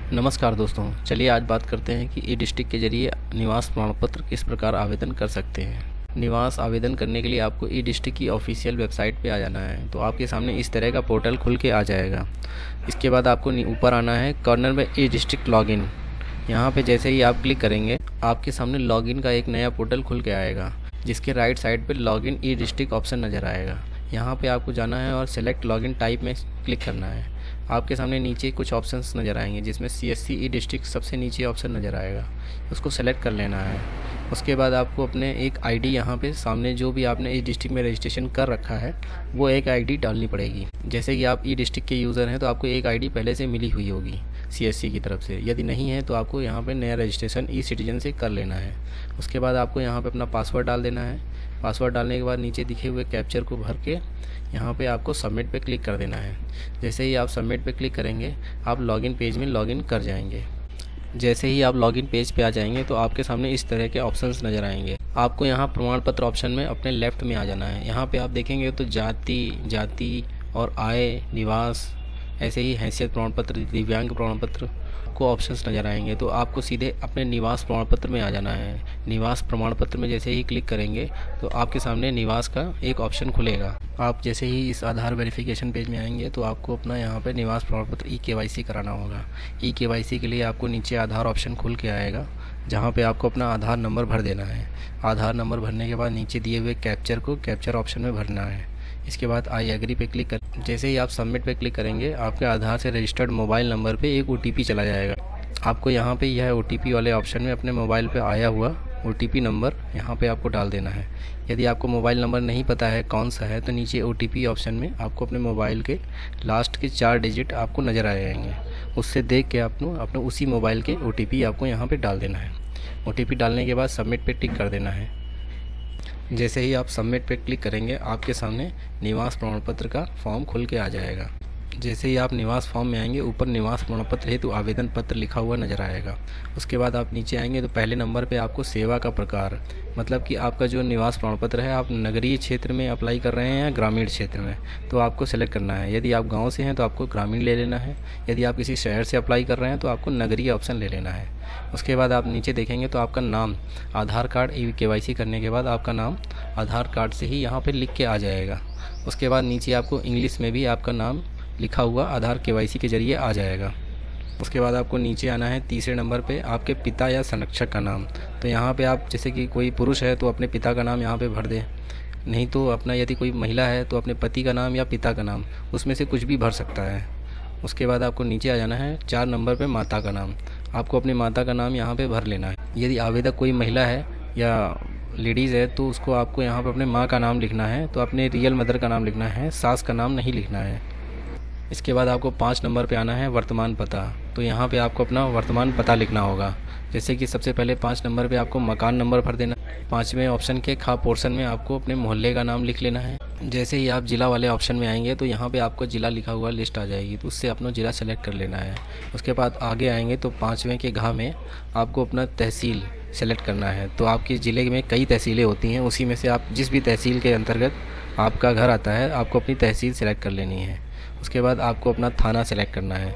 नमस्कार दोस्तों, चलिए आज बात करते हैं कि ई डिस्ट्रिक्ट के जरिए निवास प्रमाण पत्र किस प्रकार आवेदन कर सकते हैं। निवास आवेदन करने के लिए आपको ई डिस्ट्रिक्ट की ऑफिशियल वेबसाइट पे आ जाना है। तो आपके सामने इस तरह का पोर्टल खुल के आ जाएगा। इसके बाद आपको ऊपर आना है, कॉर्नर में ई डिस्ट्रिक्ट लॉगिन। यहाँ पे जैसे ही आप क्लिक करेंगे आपके सामने लॉगिन का एक नया पोर्टल खुल के आएगा, जिसके राइट साइड पर लॉगिन ई डिस्ट्रिक्ट ऑप्शन नज़र आएगा। यहाँ पे आपको जाना है और सेलेक्ट लॉगिन टाइप में क्लिक करना है। आपके सामने नीचे कुछ ऑप्शंस नज़र आएंगे, जिसमें CSC ई डिस्ट्रिक्ट सबसे नीचे ऑप्शन नज़र आएगा, उसको सेलेक्ट कर लेना है। उसके बाद आपको अपने एक आईडी यहाँ पे सामने जो भी आपने ई डिस्ट्रिक्ट में रजिस्ट्रेशन कर रखा है वो एक आईडी डालनी पड़ेगी। जैसे कि आप ई डिस्ट्रिक्ट के यूज़र हैं तो आपको एक आईडी पहले से मिली हुई होगी CSC की तरफ से। यदि नहीं है तो आपको यहाँ पे नया रजिस्ट्रेशन ई सिटीजन से कर लेना है। उसके बाद आपको यहाँ पे अपना पासवर्ड डाल देना है। पासवर्ड डालने के बाद नीचे दिखे हुए कैप्चर को भर के यहाँ पे आपको सबमिट पे क्लिक कर देना है। जैसे ही आप सबमिट पे क्लिक करेंगे आप लॉगिन पेज में लॉगिन कर जाएंगे। जैसे ही आप लॉगिन पेज पे आ जाएंगे तो आपके सामने इस तरह के ऑप्शंस नज़र आएंगे। आपको यहाँ प्रमाण पत्र ऑप्शन में अपने लेफ़्ट में आ जाना है। यहाँ पे आप देखेंगे तो जाति और आय, निवास, ऐसे ही हैसियत प्रमाण पत्र, दिव्यांग प्रमाण पत्र को ऑप्शंस नज़र आएंगे। तो आपको सीधे अपने निवास प्रमाण पत्र में आ जाना है। निवास प्रमाण पत्र में जैसे ही क्लिक करेंगे तो आपके सामने निवास का एक ऑप्शन खुलेगा। आप जैसे ही इस आधार वेरिफिकेशन पेज में आएंगे तो आपको अपना यहाँ पे निवास प्रमाण पत्र KYC कराना होगा। KYC के लिए आपको नीचे आधार ऑप्शन खुल के आएगा, जहाँ पे आपको अपना आधार नंबर भर देना है। आधार नंबर भरने के बाद नीचे दिए हुए कैप्चर को कैप्चर ऑप्शन में भरना है। इसके बाद आई एग्री पे क्लिक कर जैसे ही आप सबमिट पे क्लिक करेंगे आपके आधार से रजिस्टर्ड मोबाइल नंबर पे एक OTP चला जाएगा। आपको यहाँ पे यह OTP वाले ऑप्शन में अपने मोबाइल पे आया हुआ OTP नंबर यहाँ पे आपको डाल देना है। यदि आपको मोबाइल नंबर नहीं पता है कौन सा है तो नीचे OTP ऑप्शन में आपको अपने मोबाइल के लास्ट के 4 डिजिट आपको नज़र आ जाएंगे। उससे देख के अपने उसी मोबाइल के OTP आपको यहाँ पर डाल देना है। OTP डालने के बाद सबमिट पे टिक कर देना है। जैसे ही आप सबमिट पे क्लिक करेंगे आपके सामने निवास प्रमाण पत्र का फॉर्म खुल के आ जाएगा। जैसे ही आप निवास फॉर्म में आएंगे ऊपर निवास प्रमाण पत्र हेतु आवेदन पत्र लिखा हुआ नज़र आएगा। उसके बाद आप नीचे आएंगे तो पहले नंबर पे आपको सेवा का प्रकार, मतलब कि आपका जो निवास प्रमाण पत्र है आप नगरीय क्षेत्र में अप्लाई कर रहे हैं या ग्रामीण क्षेत्र में, तो आपको सेलेक्ट करना है। यदि आप गाँव से हैं तो आपको ग्रामीण ले लेना है। यदि आप किसी शहर से अप्लाई कर रहे हैं तो आपको नगरीय ऑप्शन ले लेना है। उसके बाद आप नीचे देखेंगे तो आपका नाम आधार कार्ड KYC करने के बाद आपका नाम आधार कार्ड से ही यहाँ पे लिख के आ जाएगा। उसके बाद नीचे आपको इंग्लिश में भी आपका नाम लिखा हुआ आधार KYC के ज़रिए आ जाएगा। उसके बाद आपको नीचे आना है तीसरे नंबर पे आपके पिता या संरक्षक का नाम। तो यहाँ पे आप जैसे कि कोई पुरुष है तो अपने पिता का नाम यहाँ पे भर दें, नहीं तो अपना यदि कोई महिला है तो अपने पति का नाम या पिता का नाम, उसमें से कुछ भी भर सकता है। उसके बाद आपको नीचे आ जाना है 4 नंबर पे माता का नाम। आपको अपनी माता का नाम यहाँ पे भर लेना है। यदि आवेदक कोई महिला है या लेडीज़ है तो उसको आपको यहाँ पे अपने माँ का नाम लिखना है, तो अपने रियल मदर का नाम लिखना है, सास का नाम नहीं लिखना है। इसके बाद आपको 5 नंबर पे आना है वर्तमान पता। तो यहाँ पे आपको अपना वर्तमान पता लिखना होगा। जैसे कि सबसे पहले 5 नंबर पे आपको मकान नंबर भर देना। 5वें ऑप्शन के खा पोर्शन में आपको अपने मोहल्ले का नाम लिख लेना है। जैसे ही आप जिला वाले ऑप्शन में आएंगे तो यहाँ पे आपको जिला लिखा हुआ लिस्ट आ जाएगी, तो उससे अपना जिला सेलेक्ट कर लेना है। उसके बाद आगे आएंगे तो 5वें के घा में आपको अपना तहसील सेलेक्ट करना है। तो आपके ज़िले में कई तहसीलें होती हैं, उसी में से आप जिस भी तहसील के अंतर्गत आपका घर आता है आपको अपनी तहसील सेलेक्ट कर लेनी है। उसके बाद आपको अपना थाना सेलेक्ट करना है।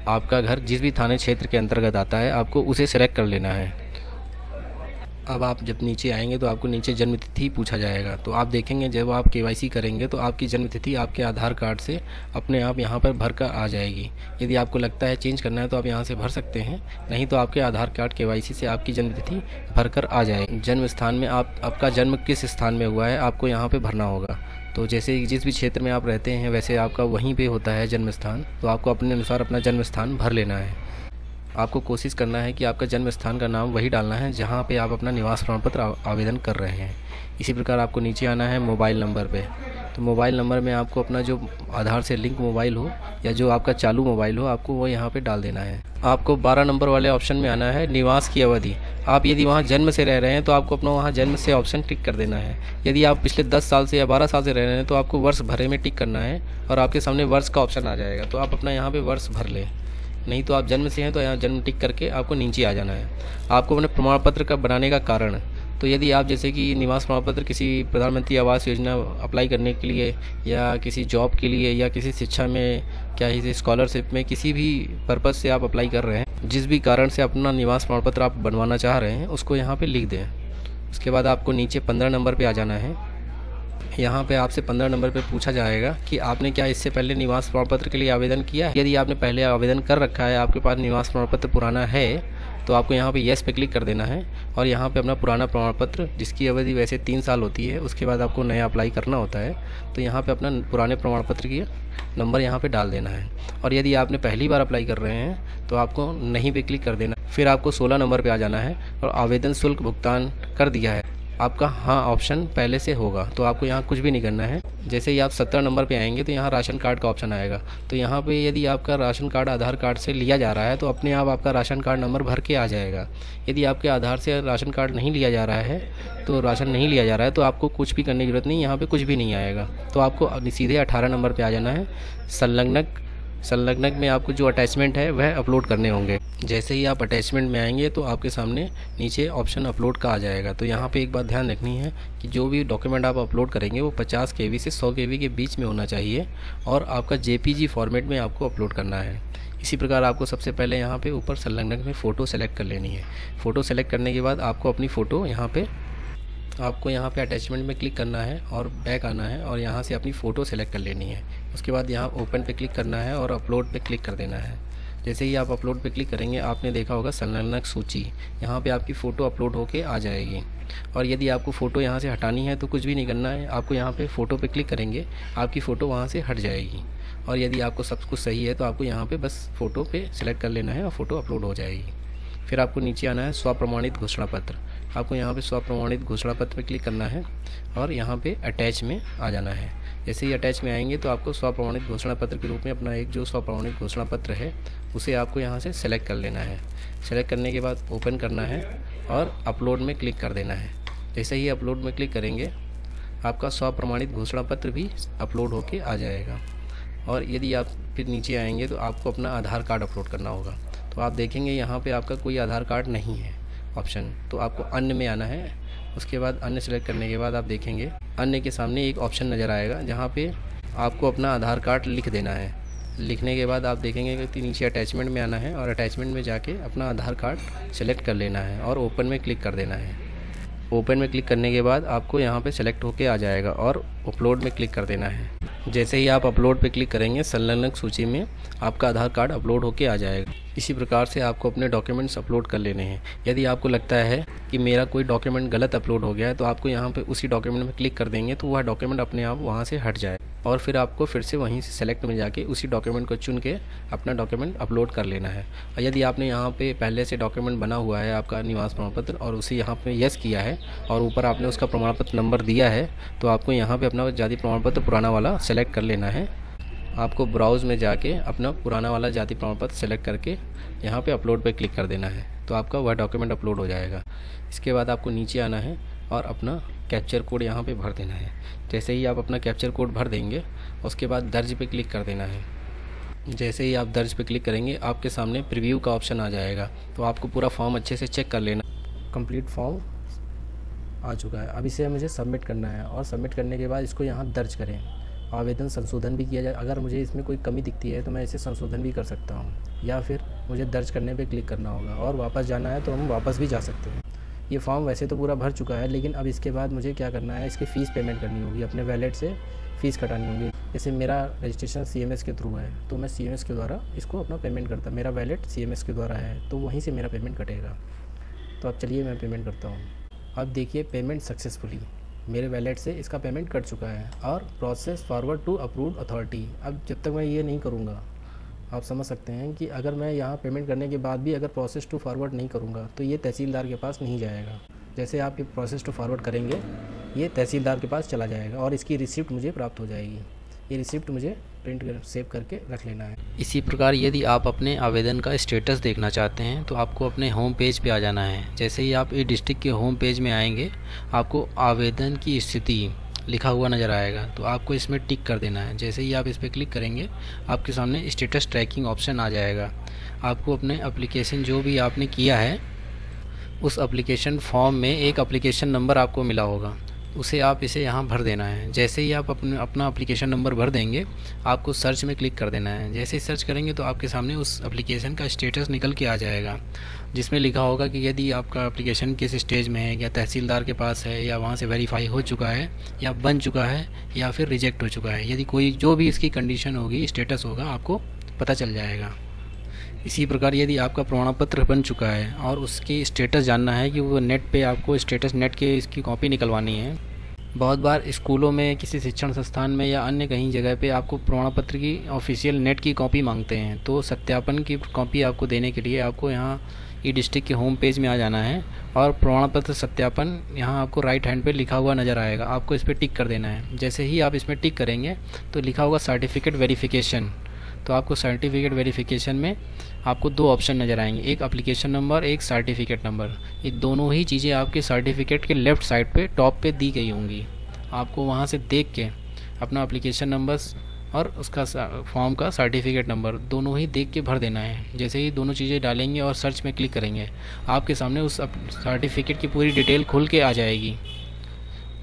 आपका घर जिस भी थाने क्षेत्र के अंतर्गत आता है आपको उसे सेलेक्ट कर लेना है। अब आप जब नीचे आएंगे तो आपको नीचे जन्म तिथि पूछा जाएगा। तो आप देखेंगे जब आप KYC करेंगे तो आपकी जन्म तिथि आपके आधार कार्ड से अपने आप यहाँ पर भर कर आ जाएगी। यदि आपको लगता है चेंज करना है तो आप यहाँ से भर सकते हैं, नहीं तो आपके आधार कार्ड KYC से आपकी जन्म तिथि भर कर आ जाएगी। जन्म स्थान में आपका जन्म किस स्थान में हुआ है आपको यहाँ पर भरना होगा। तो जैसे जिस भी क्षेत्र में आप रहते हैं वैसे आपका वहीं पे होता है जन्म स्थान, तो आपको अपने अनुसार अपना जन्म स्थान भर लेना है। आपको कोशिश करना है कि आपका जन्म स्थान का नाम वही डालना है जहाँ पे आप अपना निवास प्रमाण पत्र आवेदन कर रहे हैं। इसी प्रकार आपको नीचे आना है मोबाइल नंबर पे। तो मोबाइल नंबर में आपको अपना जो आधार से लिंक मोबाइल हो या जो आपका चालू मोबाइल हो आपको वो यहाँ पे डाल देना है। आपको 12 नंबर वाले ऑप्शन में आना है निवास की अवधि। आप यदि वहाँ जन्म से रह रहे हैं तो आपको अपना वहाँ जन्म से ऑप्शन टिक कर देना है। यदि आप पिछले 10 साल से या 12 साल से रह रहे हैं तो आपको वर्ष भरे में टिक करना है और आपके सामने वर्ष का ऑप्शन आ जाएगा, तो आप अपना यहाँ पर वर्ष भर लें। नहीं तो आप जन्म से हैं तो यहाँ जन्म टिक करके आपको नीचे आ जाना है। आपको अपने प्रमाण पत्र का बनाने का कारण, तो यदि आप जैसे कि निवास प्रमाण पत्र किसी प्रधानमंत्री आवास योजना अप्लाई करने के लिए या किसी जॉब के लिए या किसी शिक्षा में क्या इसे स्कॉलरशिप में किसी भी पर्पज़ से आप अप्लाई कर रहे हैं जिस भी कारण से अपना निवास प्रमाण पत्र आप बनवाना चाह रहे हैं उसको यहाँ पे लिख दें। उसके बाद आपको नीचे 15 नंबर पे आ जाना है। यहाँ पे आपसे 15 नंबर पे पूछा जाएगा कि आपने क्या इससे पहले निवास प्रमाण पत्र के लिए आवेदन किया है। यदि आपने पहले आवेदन कर रखा है, आपके पास निवास प्रमाण पत्र पुराना है, तो आपको यहाँ पे येस पे क्लिक कर देना है और यहाँ पे अपना पुराना प्रमाण पत्र, जिसकी अवधि वैसे 3 साल होती है, उसके बाद आपको नया अप्लाई करना होता है, तो यहाँ पे अपना पुराने प्रमाण पत्र की नंबर यहाँ पे डाल देना है। और यदि आपने पहली बार अप्लाई कर रहे हैं तो आपको नहीं पे क्लिक कर देना। फिर आपको 16 नंबर पे आ जाना है और आवेदन शुल्क भुगतान कर दिया है, आपका हाँ ऑप्शन पहले से होगा, तो आपको यहाँ कुछ भी नहीं करना है। जैसे ही आप 17 नंबर पे आएंगे तो यहाँ राशन कार्ड का ऑप्शन आएगा। तो यहाँ पे यदि आपका राशन कार्ड आधार कार्ड से लिया जा रहा है तो अपने आप आपका राशन कार्ड नंबर भर के आ जाएगा। यदि आपके आधार से राशन कार्ड नहीं लिया जा रहा है, तो राशन नहीं लिया जा रहा है, तो आपको कुछ भी करने की ज़रूरत नहीं, यहाँ पर कुछ भी नहीं आएगा। तो आपको सीधे 18 नंबर पर आ जाना है। संलग्नक में आपको जो अटैचमेंट है वह अपलोड करने होंगे। जैसे ही आप अटैचमेंट में आएंगे तो आपके सामने नीचे ऑप्शन अपलोड का आ जाएगा। तो यहाँ पे एक बात ध्यान रखनी है कि जो भी डॉक्यूमेंट आप अपलोड करेंगे वो 50 KB से 100 KB के बीच में होना चाहिए और आपका JPG फॉर्मेट में आपको अपलोड करना है। इसी प्रकार आपको सबसे पहले यहाँ पे ऊपर संलग्नक में फ़ोटो सेलेक्ट कर लेनी है। फ़ोटो सेलेक्ट करने के बाद आपको अपनी फ़ोटो यहाँ पे अटैचमेंट में क्लिक करना है और बैक आना है और यहाँ से अपनी फ़ोटो सेलेक्ट कर लेनी है। उसके बाद यहाँ ओपन पे क्लिक करना है और अपलोड पे क्लिक कर देना है। जैसे ही आप अपलोड पे क्लिक करेंगे, आपने देखा होगा संलग्नक सूची, यहाँ पे आपकी फ़ोटो अपलोड होके आ जाएगी। और यदि आपको फ़ोटो यहाँ से हटानी है तो कुछ भी नहीं करना है, आपको यहाँ पे फ़ोटो पे क्लिक करेंगे, आपकी फ़ोटो वहाँ से हट जाएगी। और यदि आपको सब कुछ सही है तो आपको यहाँ पे बस फ़ोटो पे सिलेक्ट कर लेना है और फ़ोटो अपलोड हो जाएगी। फिर आपको नीचे आना है स्वप्रमाणित घोषणा पत्र। आपको यहाँ पे स्वप्रमाणित घोषणा पत्र पे क्लिक करना है और यहाँ पे अटैच में आ जाना है। जैसे ही अटैच में आएंगे तो आपको स्वप्रमाणित घोषणा पत्र के रूप में अपना एक जो स्वप्रमाणित घोषणा पत्र है उसे आपको यहाँ से सेलेक्ट कर लेना है। सेलेक्ट करने के बाद ओपन करना है और अपलोड में क्लिक कर देना है। जैसे ही अपलोड में क्लिक करेंगे आपका स्वप्रमाणित घोषणा पत्र भी अपलोड होके आ जाएगा। और यदि आप फिर नीचे आएंगे तो आपको अपना आधार कार्ड अपलोड करना होगा। तो आप देखेंगे यहाँ पे आपका कोई आधार कार्ड नहीं है ऑप्शन, तो आपको अन्य में आना है। उसके बाद अन्य सेलेक्ट करने के बाद आप देखेंगे अन्य के सामने एक ऑप्शन नज़र आएगा जहाँ पे आपको अपना आधार कार्ड लिख देना है। लिखने के बाद आप देखेंगे कि नीचे अटैचमेंट में आना है और अटैचमेंट में जाके अपना आधार कार्ड सेलेक्ट कर लेना है और ओपन में क्लिक कर देना है। ओपन में क्लिक करने के बाद आपको यहाँ पे सेलेक्ट होके आ जाएगा और अपलोड में क्लिक कर देना है। जैसे ही आप अपलोड पे क्लिक करेंगे संलग्नक सूची में आपका आधार कार्ड अपलोड होके आ जाएगा। इसी प्रकार से आपको अपने डॉक्यूमेंट्स अपलोड कर लेने हैं। यदि आपको लगता है कि मेरा कोई डॉक्यूमेंट गलत अपलोड हो गया है तो आपको यहाँ पे उसी डॉक्यूमेंट में क्लिक कर देंगे तो वह डॉक्यूमेंट अपने आप वहाँ से हट जाए और फिर आपको फिर से वहीं से सेलेक्ट में जाके उसी डॉक्यूमेंट को चुन के अपना डॉक्यूमेंट अपलोड कर लेना है। और यदि आपने यहाँ पे पहले से डॉक्यूमेंट बना हुआ है आपका निवास प्रमाण पत्र और उसे यहाँ पे यस किया है और ऊपर आपने उसका प्रमाण पत्र नंबर दिया है तो आपको यहाँ पे अपना जाति प्रमाण पत्र पुराना वाला सेलेक्ट कर लेना है। आपको ब्राउज़ में जाके अपना पुराना वाला जाति प्रमाण पत्र सेलेक्ट करके यहाँ पे अपलोड पे क्लिक कर देना है तो आपका वह डॉक्यूमेंट अपलोड हो जाएगा। इसके बाद आपको नीचे आना है और अपना कैप्चर कोड यहाँ पे भर देना है। जैसे ही आप अपना कैप्चर कोड भर देंगे उसके बाद दर्ज पे क्लिक कर देना है। जैसे ही आप दर्ज पे क्लिक करेंगे आपके सामने प्रीव्यू का ऑप्शन आ जाएगा तो आपको पूरा फॉर्म अच्छे से चेक कर लेना। कंप्लीट फॉर्म आ चुका है, अब इसे मुझे सबमिट करना है और सबमिट करने के बाद इसको यहाँ दर्ज करें। आवेदन संशोधन भी किया जाए, अगर मुझे इसमें कोई कमी दिखती है तो मैं इसे संशोधन भी कर सकता हूँ या फिर मुझे दर्ज करने पे क्लिक करना होगा और वापस जाना है तो हम वापस भी जा सकते हैं। ये फॉर्म वैसे तो पूरा भर चुका है लेकिन अब इसके बाद मुझे क्या करना है, इसकी फ़ीस पेमेंट करनी होगी, अपने वैलेट से फ़ीस कटानी होगी। जैसे मेरा रजिस्ट्रेशन CMS के थ्रू है तो मैं CMS के द्वारा इसको अपना पेमेंट करता, मेरा वैलेट CMS के द्वारा है तो वहीं से मेरा पेमेंट कटेगा। तो अब चलिए मैं पेमेंट करता हूँ। अब देखिए पेमेंट सक्सेसफुली मेरे वैलेट से इसका पेमेंट कट चुका है और process forward to approved authority. अब जब तक मैं ये नहीं करूँगा आप समझ सकते हैं कि अगर मैं यहाँ पेमेंट करने के बाद भी अगर प्रोसेस टू फॉरवर्ड नहीं करूँगा तो ये तहसीलदार के पास नहीं जाएगा। जैसे आप ये प्रोसेस टू फॉरवर्ड करेंगे ये तहसीलदार के पास चला जाएगा और इसकी रिसिप्ट मुझे प्राप्त हो जाएगी। ये रिसिप्ट मुझे प्रिंट कर सेव करके रख लेना है। इसी प्रकार यदि आप अपने आवेदन का स्टेटस देखना चाहते हैं तो आपको अपने होम पेज पे आ जाना है। जैसे ही आप ई-डिस्ट्रिक्ट के होम पेज में आएंगे आपको आवेदन की स्थिति लिखा हुआ नज़र आएगा तो आपको इसमें टिक कर देना है। जैसे ही आप इस पर क्लिक करेंगे आपके सामने स्टेटस ट्रैकिंग ऑप्शन आ जाएगा। आपको अपने एप्लीकेशन जो भी आपने किया है उस एप्लीकेशन फॉर्म में एक एप्लीकेशन नंबर आपको मिला होगा उसे आप इसे यहाँ भर देना है। जैसे ही आप अपना एप्लीकेशन नंबर भर देंगे, आपको सर्च में क्लिक कर देना है। जैसे ही सर्च करेंगे तो आपके सामने उस एप्लीकेशन का स्टेटस निकल के आ जाएगा, जिसमें लिखा होगा कि यदि आपका एप्लीकेशन किस स्टेज में है, या तहसीलदार के पास है, या वहाँ से वेरीफाई हो चुका है, या बन चुका है, या फिर रिजेक्ट हो चुका है। यदि कोई जो भी इसकी कंडीशन होगी, स्टेटस होगा, आपको पता चल जाएगा। इसी प्रकार यदि आपका प्रमाण पत्र बन चुका है और उसकी स्टेटस जानना है कि वो नेट पे आपको स्टेटस नेट के इसकी कॉपी निकलवानी है। बहुत बार स्कूलों में, किसी शिक्षण संस्थान में या अन्य कहीं जगह पे आपको प्रमाण पत्र की ऑफिशियल नेट की कॉपी मांगते हैं। तो सत्यापन की कॉपी आपको देने के लिए आपको यहाँ ई डिस्ट्रिक्ट के होम पेज में आ जाना है और प्रमाण पत्र सत्यापन यहाँ आपको राइट हैंड पे लिखा हुआ नज़र आएगा। आपको इस पर टिक कर देना है। जैसे ही आप इसमें टिक करेंगे तो लिखा होगा सर्टिफिकेट वेरिफिकेशन। तो आपको सर्टिफिकेट वेरिफिकेशन में आपको 2 ऑप्शन नज़र आएंगे, एक एप्लीकेशन नंबर, एक सर्टिफिकेट नंबर। ये दोनों ही चीज़ें आपके सर्टिफिकेट के लेफ़्ट साइड पे टॉप पे दी गई होंगी। आपको वहाँ से देख के अपना एप्लीकेशन नंबर और उसका फॉर्म का सर्टिफिकेट नंबर दोनों ही देख के भर देना है। जैसे ही दोनों चीज़ें डालेंगे और सर्च में क्लिक करेंगे, आपके सामने उस सर्टिफिकेट की पूरी डिटेल खुल के आ जाएगी।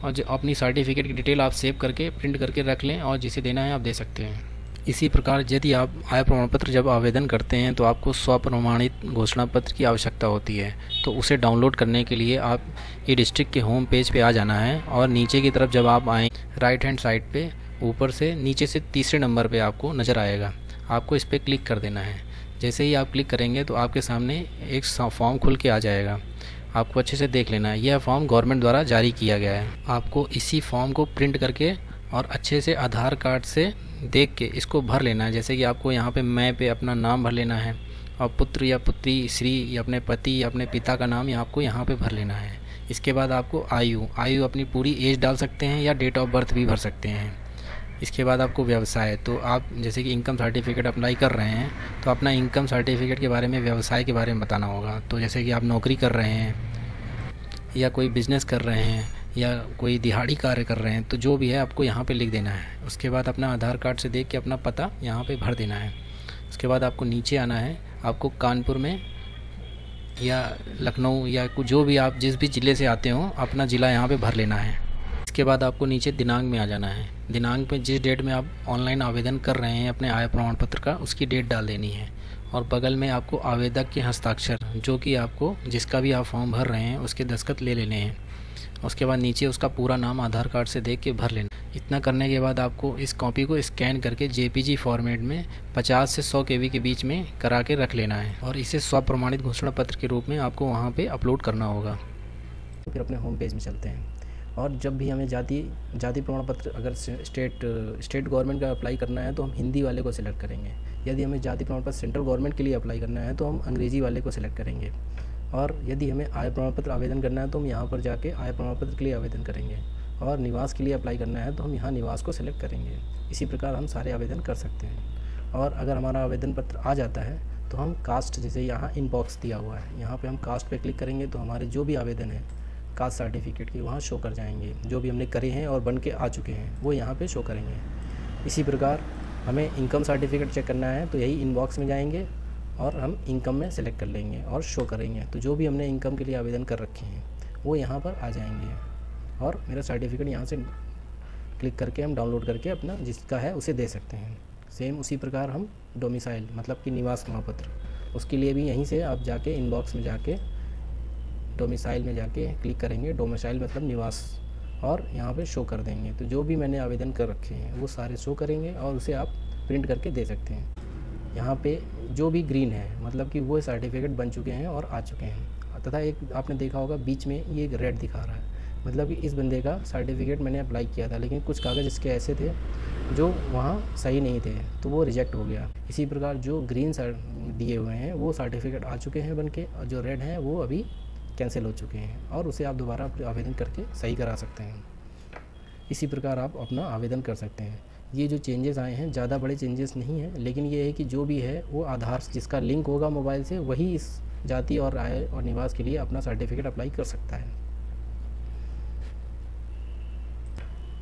और जो अपनी सर्टिफिकेट की डिटेल आप सेव करके प्रिंट करके रख लें और जिसे देना है आप दे सकते हैं। इसी प्रकार यदि आप आय प्रमाण पत्र जब आवेदन करते हैं तो आपको स्वप्रमाणित घोषणा पत्र की आवश्यकता होती है। तो उसे डाउनलोड करने के लिए आप ई डिस्ट्रिक्ट के होम पेज पे आ जाना है और नीचे की तरफ जब आप आएँ, राइट हैंड साइड पे ऊपर से नीचे से तीसरे नंबर पे आपको नज़र आएगा। आपको इस पर क्लिक कर देना है। जैसे ही आप क्लिक करेंगे तो आपके सामने एक फॉर्म खुल के आ जाएगा। आपको अच्छे से देख लेना है। यह फॉर्म गवर्नमेंट द्वारा जारी किया गया है। आपको इसी फॉर्म को प्रिंट करके और अच्छे से आधार कार्ड से देख के इसको भर लेना है। जैसे कि आपको यहाँ पे मैं पे अपना नाम भर लेना है और पुत्र या पुत्री, श्री या अपने पति या अपने पिता का नाम आपको यहाँ पे भर लेना है। इसके बाद आपको आयु अपनी पूरी एज डाल सकते हैं या डेट ऑफ बर्थ भी भर सकते हैं। इसके बाद आपको व्यवसाय, तो आप जैसे कि इनकम सर्टिफिकेट अप्लाई कर रहे हैं तो अपना इनकम सर्टिफिकेट के बारे में, व्यवसाय के बारे में बताना होगा। तो जैसे कि आप नौकरी कर रहे हैं या कोई बिज़नेस कर रहे हैं या कोई दिहाड़ी कार्य कर रहे हैं, तो जो भी है आपको यहाँ पे लिख देना है। उसके बाद अपना आधार कार्ड से देख के अपना पता यहाँ पे भर देना है। उसके बाद आपको नीचे आना है। आपको कानपुर में या लखनऊ या जो भी आप जिस भी ज़िले से आते हो अपना ज़िला यहाँ पे भर लेना है। इसके बाद आपको नीचे दिनांक में आ जाना है। दिनांक में जिस डेट में आप ऑनलाइन आवेदन कर रहे हैं अपने आय प्रमाण पत्र का, उसकी डेट डाल देनी है। और बगल में आपको आवेदक के हस्ताक्षर, जो कि आपको जिसका भी आप फॉर्म भर रहे हैं उसके दस्तखत ले लेने हैं। उसके बाद नीचे उसका पूरा नाम आधार कार्ड से देख के भर लेना। इतना करने के बाद आपको इस कॉपी को स्कैन करके JPG फॉर्मेट में 50 से 100 KB के बीच में करा के रख लेना है और इसे स्वप्रमाणित घोषणा पत्र के रूप में आपको वहाँ पे अपलोड करना होगा। फिर अपने होम पेज में चलते हैं और जब भी हमें जाति प्रमाण पत्र अगर स्टेट गवर्नमेंट का अप्लाई करना है तो हम हिंदी वाले को सिलेक्ट करेंगे। यदि हमें जाति प्रमाण पत्र सेंट्रल गवर्नमेंट के लिए अप्लाई करना है तो हम अंग्रेज़ी वाले को सिलेक्ट करेंगे। और यदि हमें आय प्रमाण पत्र आवेदन करना है तो हम यहाँ पर जाके आय प्रमाण पत्र के लिए आवेदन करेंगे। और निवास के लिए अप्लाई करना है तो हम यहाँ निवास को सिलेक्ट करेंगे। इसी प्रकार हम सारे आवेदन कर सकते हैं। और अगर हमारा आवेदन पत्र आ जाता है तो हम कास्ट, जैसे यहाँ इनबॉक्स दिया हुआ है, यहाँ पे हम कास्ट पे क्लिक करेंगे तो हमारे जो भी आवेदन है कास्ट सर्टिफिकेट की वहाँ शो कर जाएंगे। जो भी हमने करे हैं और बन के आ चुके हैं वो यहाँ पे शो करेंगे। इसी प्रकार हमें इनकम सर्टिफिकेट चेक करना है तो यही इनबॉक्स में जाएंगे और हम इनकम में सेलेक्ट कर लेंगे और शो करेंगे। तो जो भी हमने इनकम के लिए आवेदन कर रखे हैं वो यहाँ पर आ जाएंगे और मेरा सर्टिफिकेट यहाँ से क्लिक करके हम डाउनलोड करके अपना जिसका है उसे दे सकते हैं। सेम उसी प्रकार हम डोमिसाइल मतलब कि निवास प्रमाण पत्र, उसके लिए भी यहीं से आप जाके इनबॉक्स में जाके डोमिसाइल में जाके क्लिक करेंगे। डोमिसाइल मतलब निवास, और यहाँ पे शो कर देंगे। तो जो भी मैंने आवेदन कर रखे हैं वो सारे शो करेंगे और उसे आप प्रिंट करके दे सकते हैं। यहाँ पे जो भी ग्रीन है मतलब कि वो सर्टिफिकेट बन चुके हैं और आ चुके हैं। तथा एक आपने देखा होगा बीच में ये रेड दिखा रहा है, मतलब कि इस बंदे का सर्टिफिकेट मैंने अप्लाई किया था लेकिन कुछ कागज़ इसके ऐसे थे जो वहाँ सही नहीं थे तो वो रिजेक्ट हो गया। इसी प्रकार जो ग्रीन दिए हुए हैं वो सर्टिफिकेट आ चुके हैं बन के, और जो रेड हैं वो अभी कैंसिल हो चुके हैं और उसे आप दोबारा आवेदन करके सही करा सकते हैं। इसी प्रकार आप अपना आवेदन कर सकते हैं। ये जो चेंजेस आए हैं ज़्यादा बड़े चेंजेस नहीं हैं, लेकिन ये है कि जो भी है वो आधार जिसका लिंक होगा मोबाइल से वही इस जाति और आय और निवास के लिए अपना सर्टिफिकेट अप्लाई कर सकता है।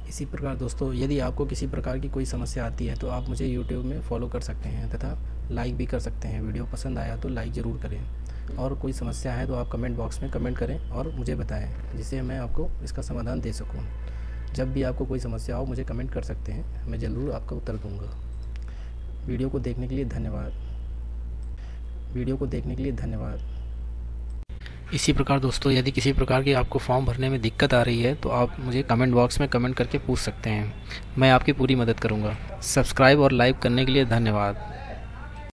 इसी प्रकार दोस्तों, यदि आपको किसी प्रकार की कोई समस्या आती है तो आप मुझे YouTube में फॉलो कर सकते हैं तथा लाइक भी कर सकते हैं। वीडियो पसंद आया तो लाइक ज़रूर करें, और कोई समस्या है तो आप कमेंट बॉक्स में कमेंट करें और मुझे बताएं, जिससे मैं आपको इसका समाधान दे सकूं। जब भी आपको कोई समस्या हो मुझे कमेंट कर सकते हैं, मैं ज़रूर आपका उत्तर दूंगा। वीडियो को देखने के लिए धन्यवाद। इसी प्रकार दोस्तों, यदि किसी प्रकार की आपको फॉर्म भरने में दिक्कत आ रही है तो आप मुझे कमेंट बॉक्स में कमेंट करके पूछ सकते हैं, मैं आपकी पूरी मदद करूंगा। सब्सक्राइब और लाइक करने के लिए धन्यवाद।